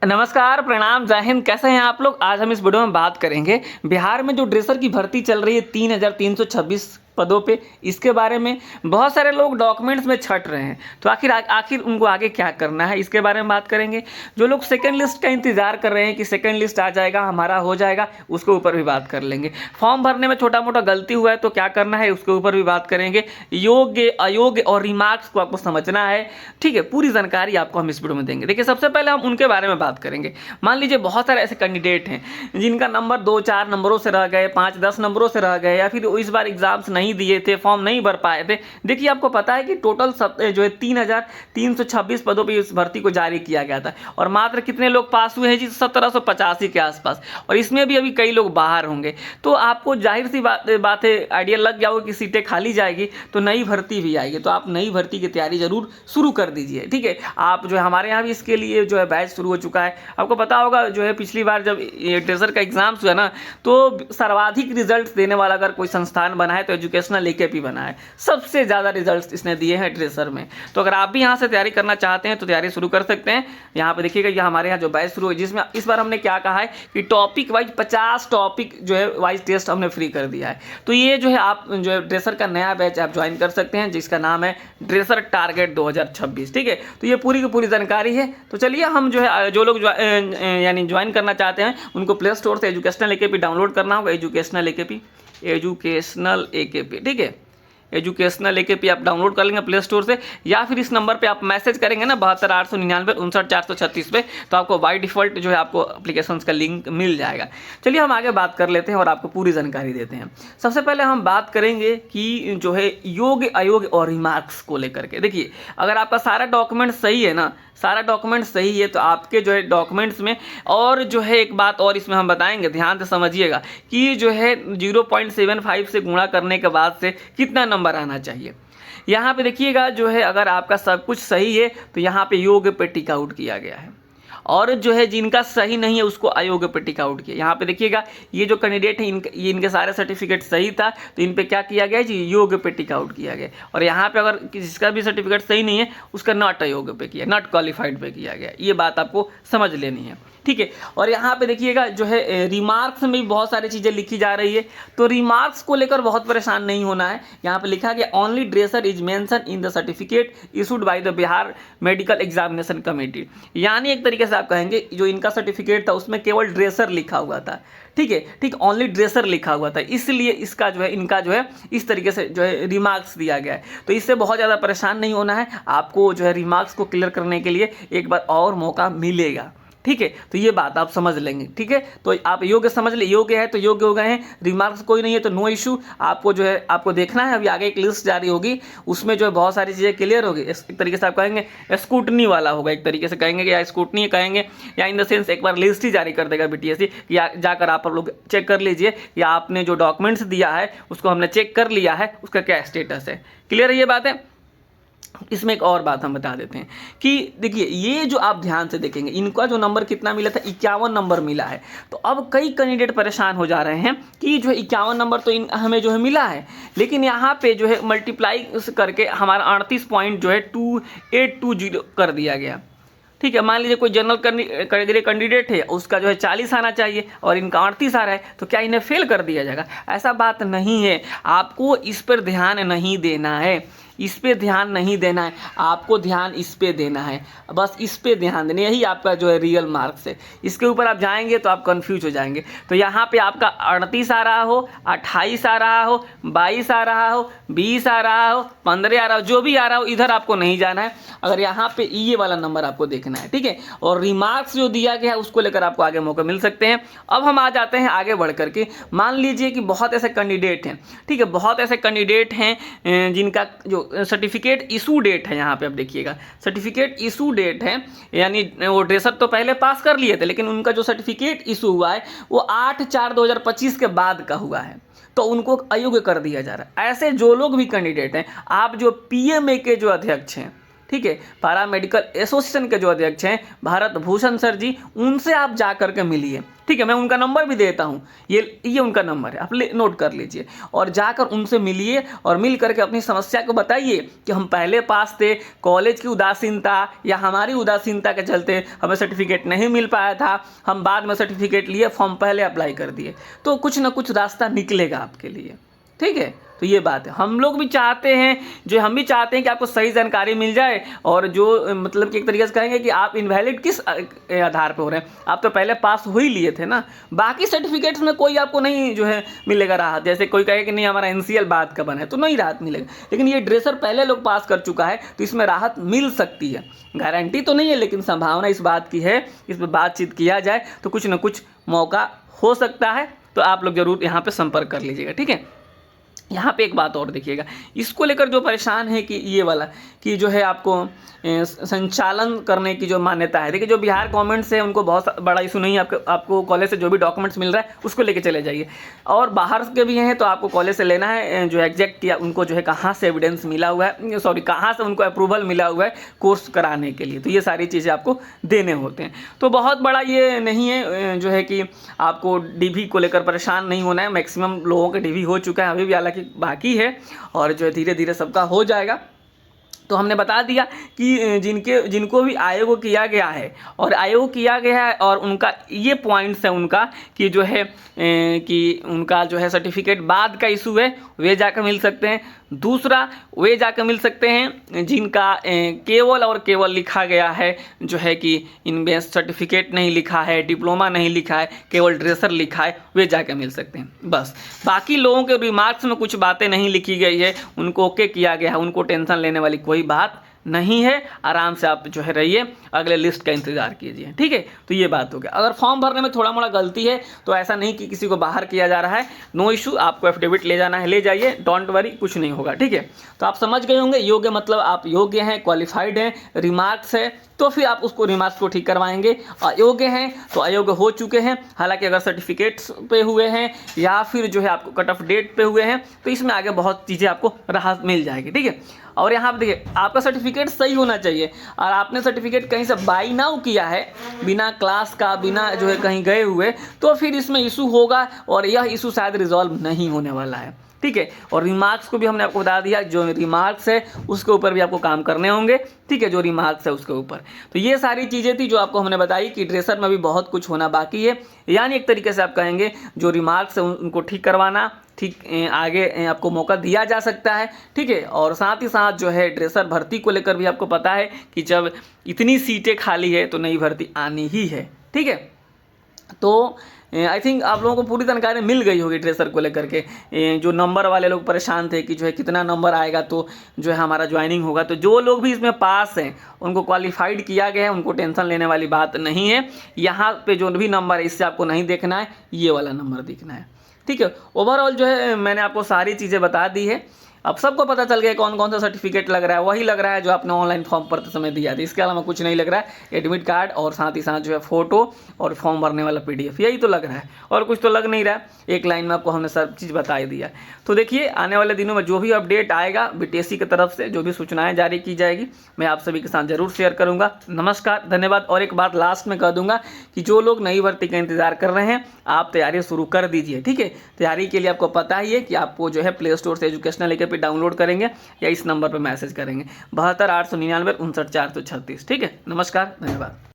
नमस्कार, प्रणाम, जय हिंद। कैसे हैं आप लोग? आज हम इस वीडियो में बात करेंगे बिहार में जो ड्रेसर की भर्ती चल रही है 3,326 पदों पे, इसके बारे में। बहुत सारे लोग डॉक्यूमेंट्स में छट रहे हैं, तो आखिर उनको आगे क्या करना है, इसके बारे में बात करेंगे। जो लोग सेकंड लिस्ट का इंतजार कर रहे हैं कि सेकंड लिस्ट आ जाएगा, हमारा हो जाएगा, उसके ऊपर भी बात कर लेंगे। फॉर्म भरने में छोटा मोटा गलती हुआ है तो क्या करना है, उसके ऊपर भी बात करेंगे। योग्य अयोग्य और रिमार्क्स को आपको समझना है, ठीक है। पूरी जानकारी आपको हम इस वीडियो में देंगे। देखिए, सबसे पहले हम उनके बारे में बात करेंगे। मान लीजिए बहुत सारे ऐसे कैंडिडेट हैं जिनका नंबर 2-4 नंबरों से रह गए, 5-10 नंबरों से रह गए, या फिर इस बार एग्जाम्स नहीं दिए थे, फॉर्म नहीं भर पाए थे। देखिए, आपको पता है कि टोटल जो है 3,326 पदों पर इस भर्ती को जारी किया गया था, और मात्र कितने लोग पास हुए हैं जी? 1785 के आसपास। और इसमें भी अभी कई लोग बाहर होंगे, तो आपको जाहिर सी बात है, आइडिया लग गया होगा कि सीटें खाली जाएगी तो नई भर्ती भी आएगी। तो आप नई भर्ती की तैयारी जरूर शुरू कर दीजिए, ठीक है। आप जो है, हमारे यहाँ भी इसके लिए जो है बैच शुरू हो चुका है। आपको पता होगा जो है, पिछली बार जब ये ड्रेसर का एग्जाम्स हुआ ना, तो सर्वाधिक रिजल्ट देने वाला अगर कोई संस्थान बना है तो एजुकेशनल एकेपी बना है। सबसे ज़्यादा रिजल्ट इसने दिए हैं ड्रेसर में। तो अगर आप भी यहाँ से तैयारी करना चाहते हैं तो तैयारी शुरू कर सकते हैं। यहाँ पे देखिएगा, ये हमारे यहाँ जो बैच शुरू है, जिसमें इस बार हमने क्या कहा है कि टॉपिक वाइज 50 टॉपिक जो है वाइज टेस्ट हमने फ्री कर दिया है। तो ये जो है, आप जो है ड्रेसर का नया बैच आप ज्वाइन कर सकते हैं, जिसका नाम है ड्रेसर टारगेट 2026, ठीक है। तो ये पूरी की पूरी जानकारी है। तो चलिए, हम जो है, जो लोग यानी ज्वाइन करना चाहते हैं उनको प्ले स्टोर से एजुकेशनल एकेपी डाउनलोड करना होगा। एजुकेशनल एकेपी, ठीक है। एजुकेशनल एकेपी आप डाउनलोड कर लेंगे प्ले स्टोर से, या फिर इस नंबर पे आप मैसेज करेंगे ना 72,899 पे, तो आपको बाय डिफ़ॉल्ट जो है आपको एप्लीकेशन का लिंक मिल जाएगा। चलिए, हम आगे बात कर लेते हैं और आपको पूरी जानकारी देते हैं। सबसे पहले हम बात करेंगे कि जो है योग्य अयोग्य और रिमार्क्स को लेकर के। देखिए, अगर आपका सारा डॉक्यूमेंट सही है ना, सारा डॉक्यूमेंट सही है, तो आपके जो है डॉक्यूमेंट्स में, और जो है एक बात और इसमें हम बताएंगे, ध्यान से समझिएगा कि जो है 0.75 से गुणा करने के बाद से कितना नंबर आना चाहिए। यहाँ पे देखिएगा, जो है अगर आपका सब कुछ सही है तो यहाँ पे योग्य पे टिक आउट किया गया है, और जो है जिनका सही नहीं है उसको अयोग्य पे टिक आउट किया। यहाँ पे देखिएगा, ये जो कैंडिडेट है, इनके सारे सर्टिफिकेट सही था, तो इन पे क्या किया गया जी? योग्य पे टिक आउट किया गया। और यहाँ पे अगर जिसका भी सर्टिफिकेट सही नहीं है उसका नॉट अयोग्य पे किया, नॉट क्वालिफाइड पे किया गया। ये बात आपको समझ लेनी है, ठीक है। और यहाँ पे देखिएगा, जो है रिमार्क्स में भी बहुत सारी चीज़ें लिखी जा रही है, तो रिमार्क्स को लेकर बहुत परेशान नहीं होना है। यहाँ पे लिखा गया, only dresser is mention in the certificate issued by the Bihar medical examination committee. यानी एक तरीके से आप कहेंगे, जो इनका सर्टिफिकेट था उसमें केवल ड्रेसर लिखा हुआ था, ठीक है, ठीक, ओनली ड्रेसर लिखा हुआ था, इसलिए इसका जो है, इनका जो है इस तरीके से जो है रिमार्क्स दिया गया है। तो इससे बहुत ज़्यादा परेशान नहीं होना है, आपको जो है रिमार्क्स को क्लियर करने के लिए एक बार और मौका मिलेगा, ठीक है। तो ये बात आप समझ लेंगे, ठीक है। तो आप योग्य समझ ले, योग्य है तो योग्य हो गए हैं, रिमार्क्स कोई नहीं है तो नो इशू। आपको जो है, आपको देखना है, अभी आगे एक लिस्ट जारी होगी, उसमें जो है बहुत सारी चीज़ें क्लियर होगी। एक तरीके से आप कहेंगे स्कूटनी वाला होगा, एक तरीके से कहेंगे कि या स्कूटनी कहेंगे, या इन द सेंस एक बार लिस्ट ही जारी कर देगा BTSC कि जाकर आप लोग चेक कर लीजिए कि आपने जो डॉक्यूमेंट्स दिया है उसको हमने चेक कर लिया है, उसका क्या स्टेटस है। क्लियर है ये बात है। इसमें एक और बात हम बता देते हैं कि देखिए, ये जो आप ध्यान से देखेंगे, इनका जो नंबर कितना मिला था, 51 नंबर मिला है। तो अब कई कैंडिडेट परेशान हो जा रहे हैं कि जो 51 नंबर तो हमें जो है मिला है, लेकिन यहाँ पे जो है मल्टीप्लाई करके हमारा 38 पॉइंट जो है 2820 कर दिया गया, ठीक है। मान लीजिए कोई जनरल कैटेगरी कैंडिडेट है, उसका जो है 40 आना चाहिए और इनका 38 आ रहा है, तो क्या इन्हें फेल कर दिया जाएगा? ऐसा बात नहीं है। आपको इस पर ध्यान नहीं देना है, इस पे ध्यान नहीं देना है, आपको ध्यान इस पे देना है, बस इस पे ध्यान देना, यही आपका जो है रियल मार्क्स है। इसके ऊपर आप जाएंगे तो आप कंफ्यूज हो जाएंगे। तो यहाँ पे आपका 38 आ रहा हो, 28 आ रहा हो, 22 आ रहा हो, 20 आ रहा हो, 15 आ रहा हो, जो भी आ रहा हो, इधर आपको नहीं जाना है। अगर यहाँ पे ये वाला नंबर आपको देखना है, ठीक है। और रिमार्क्स जो दिया गया है उसको लेकर आपको आगे मौके मिल सकते हैं। अब हम आ जाते हैं आगे बढ़ करके। मान लीजिए कि बहुत ऐसे कैंडिडेट हैं, ठीक है, बहुत ऐसे कैंडिडेट हैं जिनका जो सर्टिफिकेट इशू डेट है, यहाँ पे आप देखिएगा सर्टिफिकेट इशू डेट है, यानी वो ड्रेसर तो पहले पास कर लिए थे, लेकिन उनका जो सर्टिफिकेट इशू हुआ है वो 8/4/2025 के बाद का हुआ है, तो उनको अयोग्य कर दिया जा रहा है। ऐसे जो लोग भी कैंडिडेट हैं, आप जो PMA के जो अध्यक्ष हैं, ठीक है, पैरा मेडिकल एसोसिएशन के जो अध्यक्ष हैं भारत भूषण सर जी, उनसे आप जा करके मिलिए। ठीक है, मैं उनका नंबर भी देता हूँ, ये उनका नंबर है, आप नोट कर लीजिए और जाकर उनसे मिलिए और मिल करके अपनी समस्या को बताइए कि हम पहले पास थे, कॉलेज की उदासीनता या हमारी उदासीनता के चलते हमें सर्टिफिकेट नहीं मिल पाया था, हम बाद में सर्टिफिकेट लिए, फॉर्म पहले अप्लाई कर दिए, तो कुछ ना कुछ रास्ता निकलेगा आपके लिए। ठीक है, तो ये बात है, हम लोग भी चाहते हैं, हम भी चाहते हैं कि आपको सही जानकारी मिल जाए और जो मतलब कि एक तरीके से कहेंगे कि आप इनवैलिड किस आधार पे हो रहे हैं, आप तो पहले पास हो ही लिए थे ना, बाकी सर्टिफिकेट्स में कोई आपको नहीं मिलेगा राहत। जैसे कोई कहे कि नहीं हमारा एनसीएल बाद का बना है तो नहीं राहत मिलेगा, लेकिन ये ड्रेसर पहले लोग पास कर चुका है तो इसमें राहत मिल सकती है, गारंटी तो नहीं है लेकिन संभावना इस बात की है, इस पर बातचीत किया जाए तो कुछ ना कुछ मौका हो सकता है। तो आप लोग जरूर यहाँ पे संपर्क कर लीजिएगा। ठीक है, यहाँ पे एक बात और देखिएगा, इसको लेकर जो परेशान है कि ये वाला कि जो है आपको संचालन करने की जो मान्यता है, देखिए जो बिहार गवर्नमेंट से उनको बहुत बड़ा इशू नहीं है, आपको कॉलेज से जो भी डॉक्यूमेंट्स मिल रहा है उसको लेके चले जाइए, और बाहर के भी हैं तो आपको कॉलेज से लेना है जो एग्जैक्ट किया उनको जो है कहाँ से एविडेंस मिला हुआ है, सॉरी कहाँ से उनको अप्रूवल मिला हुआ है कोर्स कराने के लिए, तो ये सारी चीज़ें आपको देने होते हैं। तो बहुत बड़ा ये नहीं है जो है कि आपको डीवी को लेकर परेशान नहीं होना है, मैक्सिमम लोगों के डीवी हो चुका है, अभी भी हालांकि बाकी है और जो है धीरे धीरे सबका हो जाएगा। तो हमने बता दिया कि जिनको भी आयोग किया गया है और आयोग किया गया है और उनका ये पॉइंट्स है उनका कि जो है कि उनका जो है सर्टिफिकेट बाद का इशू है वे जाकर मिल सकते हैं। दूसरा वे जाकर मिल सकते हैं जिनका केवल और केवल लिखा गया है जो है कि इनमें सर्टिफिकेट नहीं लिखा है, डिप्लोमा नहीं लिखा है, केवल ड्रेसर लिखा है, वे जाकर मिल सकते हैं बस। बाकी लोगों के रिमार्क्स में कुछ बातें नहीं लिखी गई है, उनको ओके किया गया है, उनको टेंशन लेने वाली कोई बात नहीं है, आराम से आप जो है रहिए, अगले लिस्ट का इंतजार कीजिए। ठीक है, तो ये बात हो गया। अगर फॉर्म भरने में थोड़ा मोड़ा गलती है तो ऐसा नहीं कि किसी को बाहर किया जा रहा है, नो इशू, आपको एफिडेविट ले जाना है ले जाइए, डोंट वरी, कुछ नहीं होगा। ठीक है, तो आप समझ गए होंगे, योग्य मतलब आप योग्य हैं, क्वालिफाइड हैं, रिमार्क्स है तो फिर आप उसको रिमार्क्स को ठीक करवाएंगे, अयोग्य हैं तो अयोग्य हो चुके हैं, हालांकि अगर सर्टिफिकेट्स पे हुए हैं या फिर जो है आपको कट ऑफ डेट पे हुए हैं तो इसमें आगे बहुत चीज़ें आपको राहत मिल जाएगी। ठीक है, और यहाँ पर देखिए आपका सर्टिफिकेट सही होना चाहिए, और आपने सर्टिफिकेट कहीं से बाई नाउ किया है बिना क्लास का, बिना जो है कहीं गए हुए, तो फिर इसमें इशू होगा और यह इशू शायद रिजॉल्व नहीं होने वाला है। ठीक है, और रिमार्क्स को भी हमने आपको बता दिया, जो रिमार्क्स है उसके ऊपर भी आपको काम करने होंगे। ठीक है, जो रिमार्क्स है उसके ऊपर, तो ये सारी चीज़ें थी जो आपको हमने बताई कि ड्रेसर में भी बहुत कुछ होना बाकी है, यानी एक तरीके से आप कहेंगे जो रिमार्क्स है उनको ठीक करवाना, ठीक आगे आपको मौका दिया जा सकता है। ठीक है, और साथ ही साथ जो है ड्रेसर भर्ती को लेकर भी आपको पता है कि जब इतनी सीटें खाली है तो नई भर्ती आनी ही है। ठीक है, तो आई थिंक आप लोगों को पूरी जानकारी मिल गई होगी ड्रेसर को लेकर के। जो नंबर वाले लोग परेशान थे कि जो है कितना नंबर आएगा तो जो है हमारा ज्वाइनिंग होगा, तो जो लोग भी इसमें पास हैं उनको क्वालिफाइड किया गया है, उनको टेंशन लेने वाली बात नहीं है। यहाँ पे जो भी नंबर है इससे आपको नहीं देखना है, ये वाला नंबर दिखना है। ठीक है, ओवरऑल जो है मैंने आपको सारी चीज़ें बता दी है, अब सबको पता चल गया कौन कौन सा सर्टिफिकेट लग रहा है, वही लग रहा है जो आपने ऑनलाइन फॉर्म भरते समय दिया था, इसके अलावा कुछ नहीं लग रहा है। एडमिट कार्ड और साथ ही साथ जो है फोटो और फॉर्म भरने वाला PDF, यही तो लग रहा है, और कुछ तो लग नहीं रहा है। एक लाइन में आपको हमने सब चीज़ बता ही दिया। तो देखिए आने वाले दिनों में जो भी अपडेट आएगा BTSC की तरफ से, जो भी सूचनाएं जारी की जाएगी, मैं आप सभी के साथ जरूर शेयर करूंगा। नमस्कार, धन्यवाद। और एक बात लास्ट में कह दूंगा कि जो लोग नई भर्ती का इंतजार कर रहे हैं आप तैयारी शुरू कर दीजिए। ठीक है, तैयारी के लिए आपको पता ही है कि आपको जो है प्ले स्टोर से एजुकेशनल AKP डाउनलोड करेंगे या इस नंबर पर मैसेज करेंगे 72 899 59 436। ठीक है, नमस्कार, धन्यवाद।